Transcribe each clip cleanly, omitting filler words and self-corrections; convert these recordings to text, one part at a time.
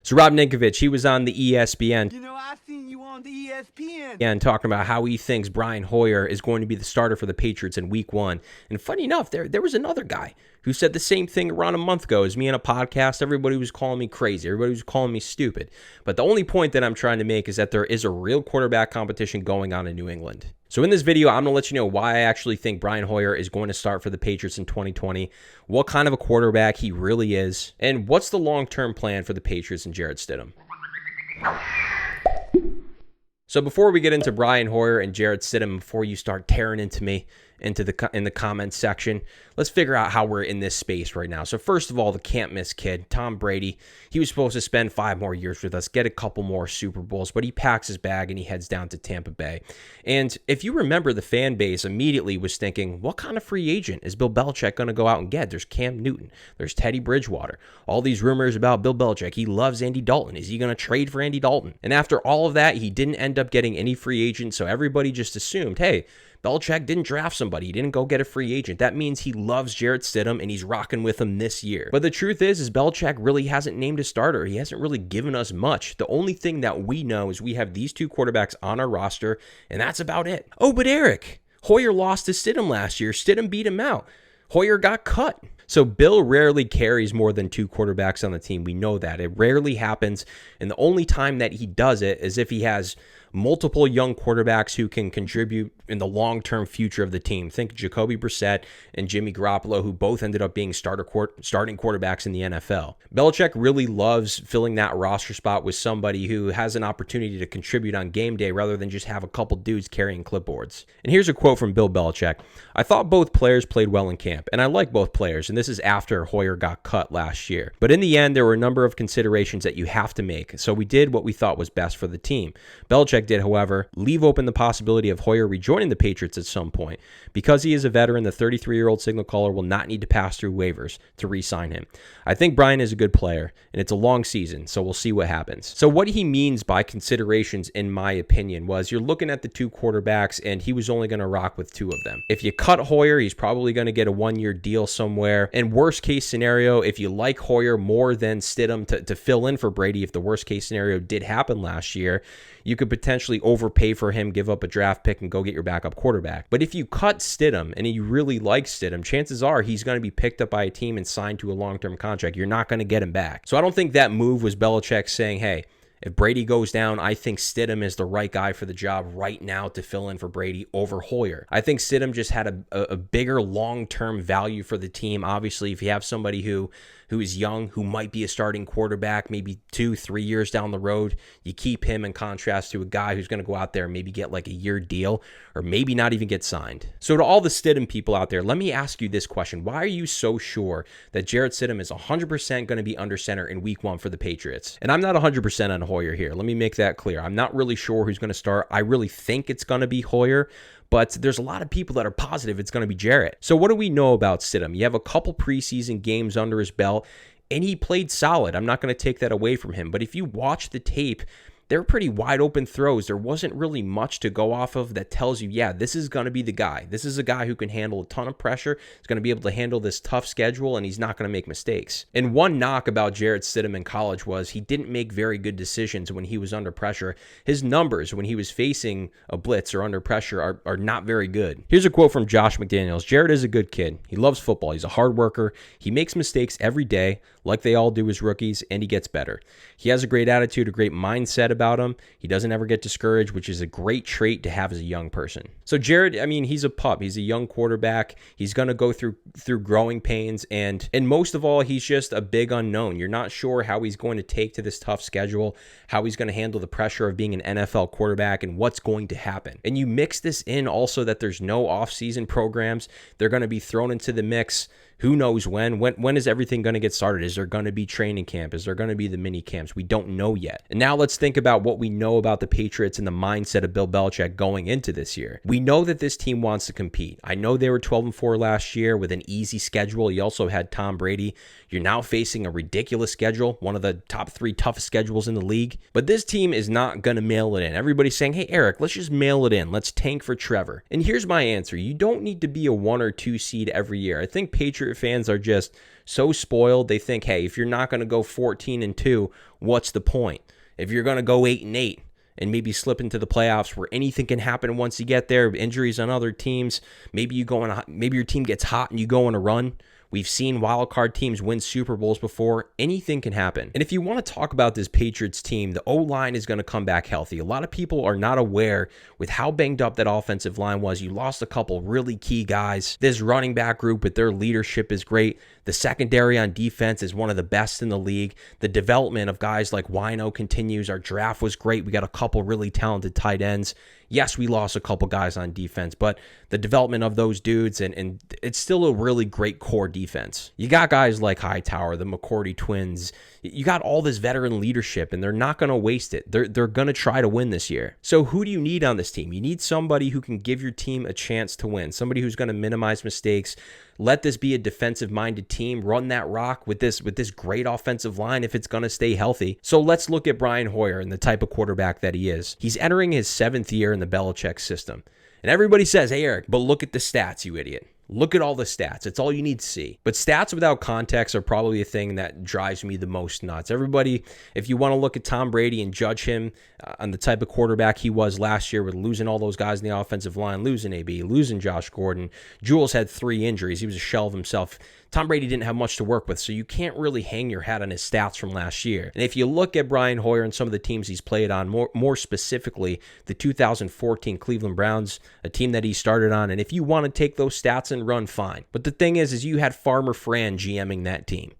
So Rob Ninkovich, he was on the ESPN. I seen you on the ESPN. And talking about how he thinks Brian Hoyer is going to be the starter for the Patriots in week 1. And funny enough, there was another guy who said the same thing around a month ago as me in a podcast. Everybody was calling me crazy. Everybody was calling me stupid. But the only point that I'm trying to make is that there is a real quarterback competition going on in New England. So in this video, I'm going to let you know why I actually think Brian Hoyer is going to start for the Patriots in 2020, what kind of a quarterback he really is, and what's the long-term plan for the Patriots and Jarrett Stidham. So before we get into Brian Hoyer and Jarrett Stidham, before you start tearing into me in the comments section, let's figure out how we're in this space right now. So first of all, the can't miss kid, Tom Brady, he was supposed to spend 5 more years with us, get a couple more Super Bowls, but he packs his bag and he heads down to Tampa Bay. And if you remember, the fan base immediately was thinking, what kind of free agent is Bill Belichick going to go out and get? There's Cam Newton, there's Teddy Bridgewater, all these rumors about Bill Belichick. He loves Andy Dalton. Is he going to trade for Andy Dalton? And after all of that, he didn't end up getting any free agents, so everybody just assumed, hey, Belichick didn't draft somebody. He didn't go get a free agent. That means he loves Jarrett Stidham and he's rocking with him this year. But the truth is Belichick really hasn't named a starter. He hasn't really given us much. The only thing that we know is we have these 2 quarterbacks on our roster, and that's about it. Oh, but Eric, Hoyer lost to Stidham last year. Stidham beat him out. Hoyer got cut. So Bill rarely carries more than 2 quarterbacks on the team. We know that. It rarely happens, and the only time that he does it is if he has multiple young quarterbacks who can contribute in the long-term future of the team. Think Jacoby Brissett and Jimmy Garoppolo, who both ended up being starting quarterbacks in the NFL. Belichick really loves filling that roster spot with somebody who has an opportunity to contribute on game day rather than just have a couple dudes carrying clipboards. And here's a quote from Bill Belichick. I thought both players played well in camp, and I like both players, and this is after Hoyer got cut last year. But in the end, there were a number of considerations that you have to make, so we did what we thought was best for the team. Belichick did, however, leave open the possibility of Hoyer rejoining the Patriots at some point. Because he is a veteran, the 33-year-old signal caller will not need to pass through waivers to re-sign him. I think Brian is a good player, and it's a long season, so we'll see what happens. So what he means by considerations, in my opinion, was you're looking at the 2 quarterbacks, and he was only going to rock with 2 of them. If you cut Hoyer, he's probably going to get a 1-year deal somewhere. And worst case scenario, if you like Hoyer more than Stidham to fill in for Brady, if the worst case scenario did happen last year, you could potentially overpay for him, give up a draft pick, and go get your backup quarterback. But if you cut Stidham and you really like Stidham, chances are he's going to be picked up by a team and signed to a long-term contract. You're not going to get him back. So I don't think that move was Belichick saying, hey, if Brady goes down, I think Stidham is the right guy for the job right now to fill in for Brady over Hoyer. I think Stidham just had a bigger long-term value for the team. Obviously, if you have somebody who is young, who might be a starting quarterback maybe 2-3 years down the road, you keep him in contrast to a guy who's going to go out there and maybe get like a year deal or maybe not even get signed. So to all the Stidham people out there, let me ask you this question. Why are you so sure that Jarrett Stidham is 100% going to be under center in week 1 for the Patriots? And I'm not 100% on Hoyer here. Let me make that clear. I'm not really sure who's going to start. I really think it's going to be Hoyer, but there's a lot of people that are positive it's going to be Jarrett. So what do we know about Stidham? You have a couple preseason games under his belt, and he played solid. I'm not going to take that away from him, but if you watch the tape, they were pretty wide open throws. There wasn't really much to go off of that tells you, yeah, this is going to be the guy. This is a guy who can handle a ton of pressure. He's going to be able to handle this tough schedule, and he's not going to make mistakes. And one knock about Jarrett Stidham in college was he didn't make very good decisions when he was under pressure. His numbers when he was facing a blitz or under pressure are not very good. Here's a quote from Josh McDaniels. Jarrett is a good kid. He loves football. He's a hard worker. He makes mistakes every day, like they all do as rookies, and he gets better. He has a great attitude, a great mindset about him. He doesn't ever get discouraged, which is a great trait to have as a young person. So Jarrett, I mean, he's a pup. He's a young quarterback. He's going to go through growing pains, and most of all, he's just a big unknown. You're not sure how he's going to take to this tough schedule, how he's going to handle the pressure of being an NFL quarterback, and what's going to happen. And you mix this in also that there's no offseason programs. They're going to be thrown into the mix. Who knows when? When is everything going to get started? Is there going to be training camp? Is there going to be the mini camps? We don't know yet. And now let's think about what we know about the Patriots and the mindset of Bill Belichick going into this year. We know that this team wants to compete. I know they were 12-4 last year with an easy schedule. You also had Tom Brady. You're now facing a ridiculous schedule, one of the top 3 toughest schedules in the league. But this team is not going to mail it in. Everybody's saying, hey, Eric, let's just mail it in. Let's tank for Trevor. And here's my answer. You don't need to be a 1 or 2 seed every year. I think Patriots Patriot fans are just so spoiled. They think, hey, if you're not going to go 14-2, what's the point? If you're going to go 8-8 and maybe slip into the playoffs where anything can happen once you get there, injuries on other teams, maybe your team gets hot and you go on a run. We've seen wildcard teams win Super Bowls before. Anything can happen. And if you want to talk about this Patriots team, the O-line is going to come back healthy. A lot of people are not aware with how banged up that offensive line was. You lost a couple really key guys. This running back group with their leadership is great. The secondary on defense is one of the best in the league. The development of guys like Wino continues. Our draft was great. We got a couple really talented tight ends. Yes, we lost a couple guys on defense, but the development of those dudes, and it's still a really great core defense. You got guys like Hightower, the McCourty twins. You got all this veteran leadership, and they're not going to waste it. They're going to try to win this year. So who do you need on this team? You need somebody who can give your team a chance to win, somebody who's going to minimize mistakes. Let this be a defensive-minded team. Run that rock with this great offensive line if it's going to stay healthy. So let's look at Brian Hoyer and the type of quarterback that he is. He's entering his 7th year in the Belichick system. And everybody says, hey, Eric, but look at the stats, you idiot. Look at all the stats. It's all you need to see. But stats without context are probably a thing that drives me the most nuts. Everybody, if you want to look at Tom Brady and judge him on the type of quarterback he was last year with losing all those guys in the offensive line, losing AB, losing Josh Gordon. Jules had 3 injuries. He was a shell of himself. Tom Brady didn't have much to work with, so you can't really hang your hat on his stats from last year. And if you look at Brian Hoyer and some of the teams he's played on, more specifically the 2014 Cleveland Browns, a team that he started on, and if you want to take those stats and run, fine. But the thing is you had Farmer Fran GMing that team.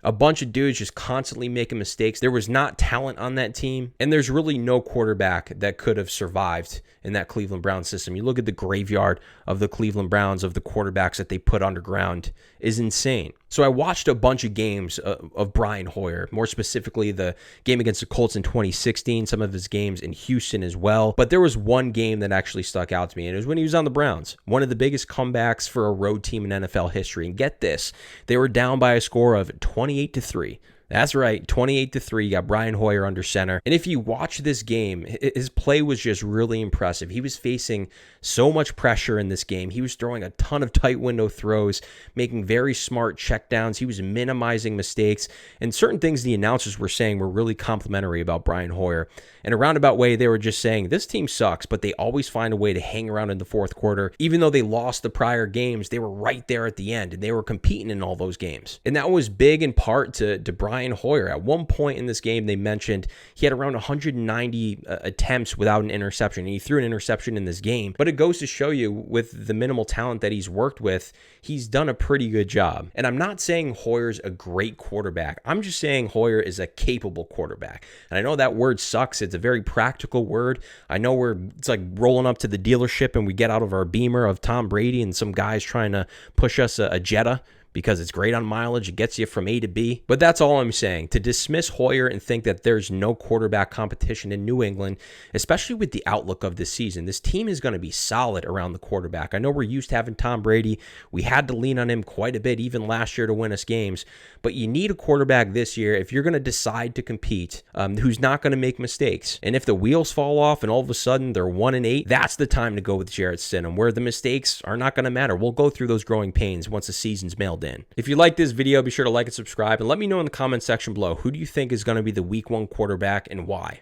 A bunch of dudes just constantly making mistakes. There was not talent on that team, and there's really no quarterback that could have survived in that Cleveland Browns system. You look at the graveyard of the Cleveland Browns, of the quarterbacks that they put underground, is insane. So I watched a bunch of games of Brian Hoyer, more specifically the game against the Colts in 2016, some of his games in Houston as well. But there was one game that actually stuck out to me, and it was when he was on the Browns. One of the biggest comebacks for a road team in NFL history. And get this, they were down by a score of 28-3. That's right, 28-3. You got Brian Hoyer under center. And if you watch this game, his play was just really impressive. He was facing so much pressure in this game. He was throwing a ton of tight window throws, making very smart checkdowns. He was minimizing mistakes. And certain things the announcers were saying were really complimentary about Brian Hoyer. In a roundabout way, they were just saying, this team sucks, but they always find a way to hang around in the fourth quarter. Even though they lost the prior games, they were right there at the end, and they were competing in all those games. And that was big in part to Brian Hoyer. At one point in this game, they mentioned he had around 190 attempts without an interception, and he threw an interception in this game. But it goes to show you, with the minimal talent that he's worked with, he's done a pretty good job. And I'm not saying Hoyer's a great quarterback. I'm just saying Hoyer is a capable quarterback. And I know that word sucks. It's a very practical word. I know it's like rolling up to the dealership and we get out of our Beamer of Tom Brady and some guys trying to push us a Jetta because it's great on mileage. It gets you from A to B. But that's all I'm saying. To dismiss Hoyer and think that there's no quarterback competition in New England, especially with the outlook of this season, this team is going to be solid around the quarterback. I know we're used to having Tom Brady. We had to lean on him quite a bit, even last year, to win us games. But you need a quarterback this year if you're going to decide to compete, who's not going to make mistakes. And if the wheels fall off and all of a sudden they're 1-8, that's the time to go with Jarrett Stidham, where the mistakes are not going to matter. We'll go through those growing pains once the season's mailed in. If you like this video, be sure to like and subscribe, and let me know in the comment section below, who do you think is going to be the week 1 quarterback and why?